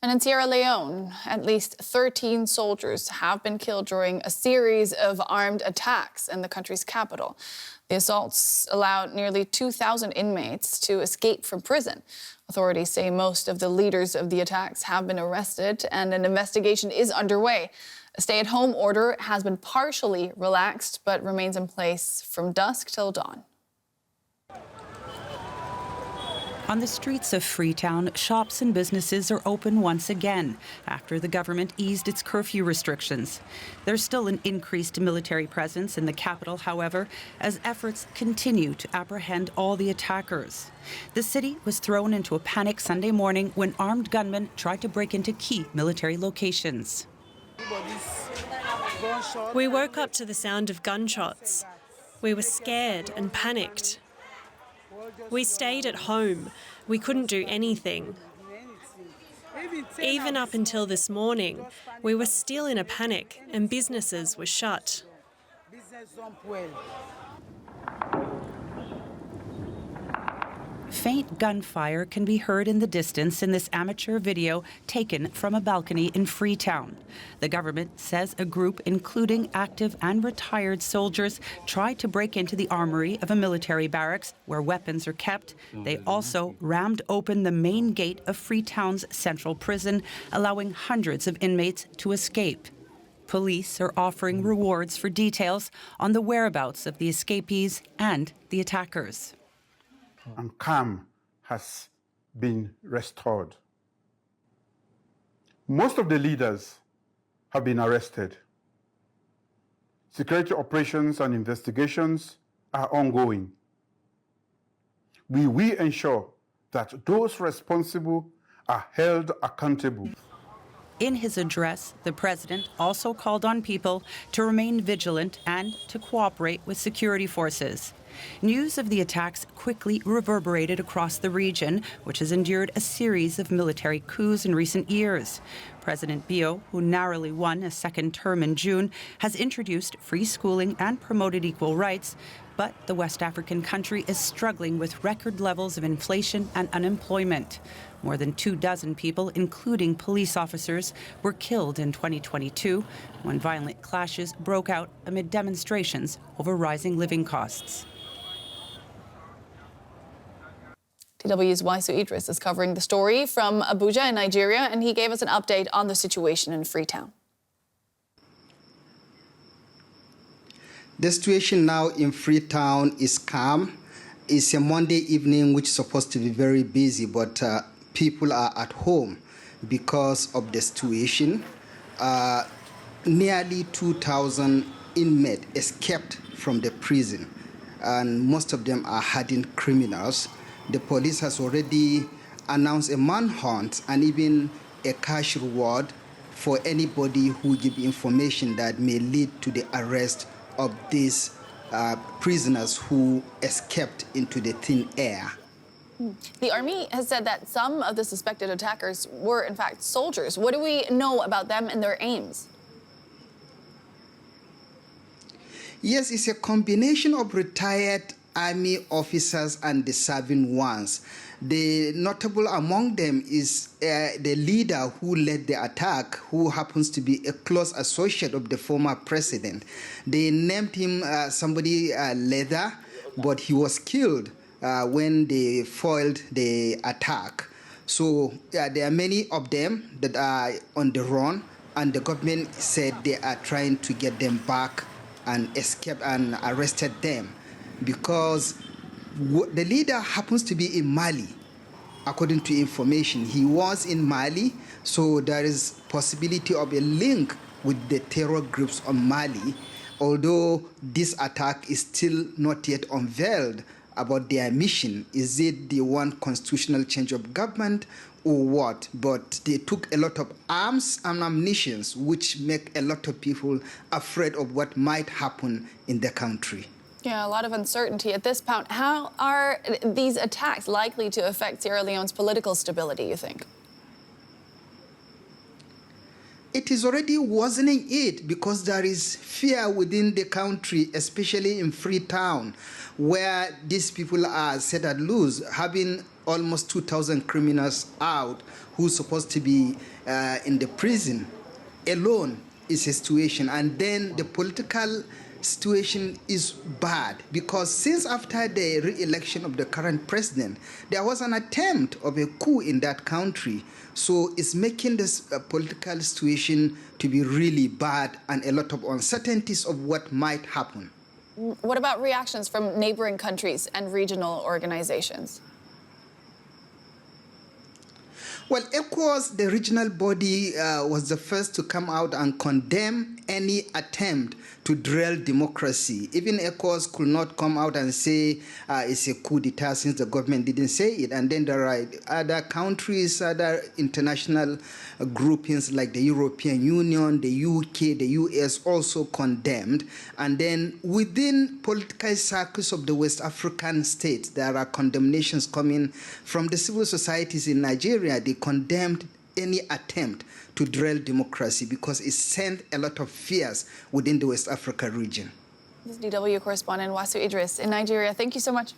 And in Sierra Leone, at least 13 soldiers have been killed during a series of armed attacks in the country's capital. The assaults allowed nearly 2,000 inmates to escape from prison. Authorities say most of the leaders of the attacks have been arrested and an investigation is underway. A stay-at-home order has been partially relaxed but remains in place from dusk till dawn. On the streets of Freetown, shops and businesses are open once again after the government eased its curfew restrictions. There's still an increased military presence in the capital, however, as efforts continue to apprehend all the attackers. The city was thrown into a panic Sunday morning when armed gunmen tried to break into key military locations. We woke up to the sound of gunshots. We were scared and panicked. We stayed at home. We couldn't do anything. Even up until this morning, we were still in a panic and businesses were shut. Faint gunfire can be heard in the distance in this amateur video taken from a balcony in Freetown. The government says a group including active and retired soldiers tried to break into the armory of a military barracks where weapons are kept. They also rammed open the main gate of Freetown's central prison, allowing hundreds of inmates to escape. Police are offering rewards for details on the whereabouts of the escapees and the attackers. And calm has been restored. Most of the leaders have been arrested. Security operations and investigations are ongoing. We will ensure that those responsible are held accountable. In his address, the president also called on people to remain vigilant and to cooperate with security forces. News of the attacks quickly reverberated across the region, which has endured a series of military coups in recent years. President Bio, who narrowly won a second term in June, has introduced free schooling and promoted equal rights, but the West African country is struggling with record levels of inflation and unemployment. More than 24 people, including police officers, were killed in 2022 when violent clashes broke out amid demonstrations over rising living costs. DW's Waisu Idris is covering the story from Abuja in Nigeria, and he gave us an update on the situation in Freetown. The situation now in Freetown is calm. It's a Monday evening, which is supposed to be very busy, but people are at home because of the situation. Nearly 2,000 inmates escaped from the prison, and most of them are hardened criminals. The police has already announced a manhunt and even a cash reward for anybody who gives information that may lead to the arrest of these prisoners who escaped into the thin air. The army has said that some of the suspected attackers were, in fact, soldiers. What do we know about them and their aims? Yes, it's a combination of retired army officers and the serving ones. The notable among them is the leader who led the attack, who happens to be a close associate of the former president. They named him somebody Leather, but he was killed when they foiled the attack. So there are many of them that are on the run, and the government said they are trying to get them back and escape and arrested them, because the leader happens to be in Mali. According to information, he was in Mali, so there is possibility of a link with the terror groups on Mali, although this attack is still not yet unveiled about their mission. Is it the one constitutional change of government or what? But they took a lot of arms and ammunition, which make a lot of people afraid of what might happen in the country. Yeah, a lot of uncertainty at this point. How are these attacks likely to affect Sierra Leone's political stability, you think? It is already worsening it, because there is fear within the country, especially in Freetown, where these people are set at loose, having almost 2,000 criminals out who's supposed to be in the prison alone is a situation. And then the political situation is bad because since after the re-election of the current president, there was an attempt of a coup in that country. So it's making this political situation to be really bad and a lot of uncertainties of what might happen. What about reactions from neighboring countries and regional organizations? Well, ECOWAS, the regional body, was the first to come out and condemn any attempt to derail democracy. Even ECOWAS could not come out and say it's a coup d'etat since the government didn't say it. And then there are other countries, other international groupings like the European Union, the UK, the US also condemned. And then within political circles of the West African states, there are condemnations coming from the civil societies in Nigeria. They condemned any attempt to derail democracy because it sent a lot of fears within the West Africa region. This is DW correspondent Wasu Idris in Nigeria. Thank you so much.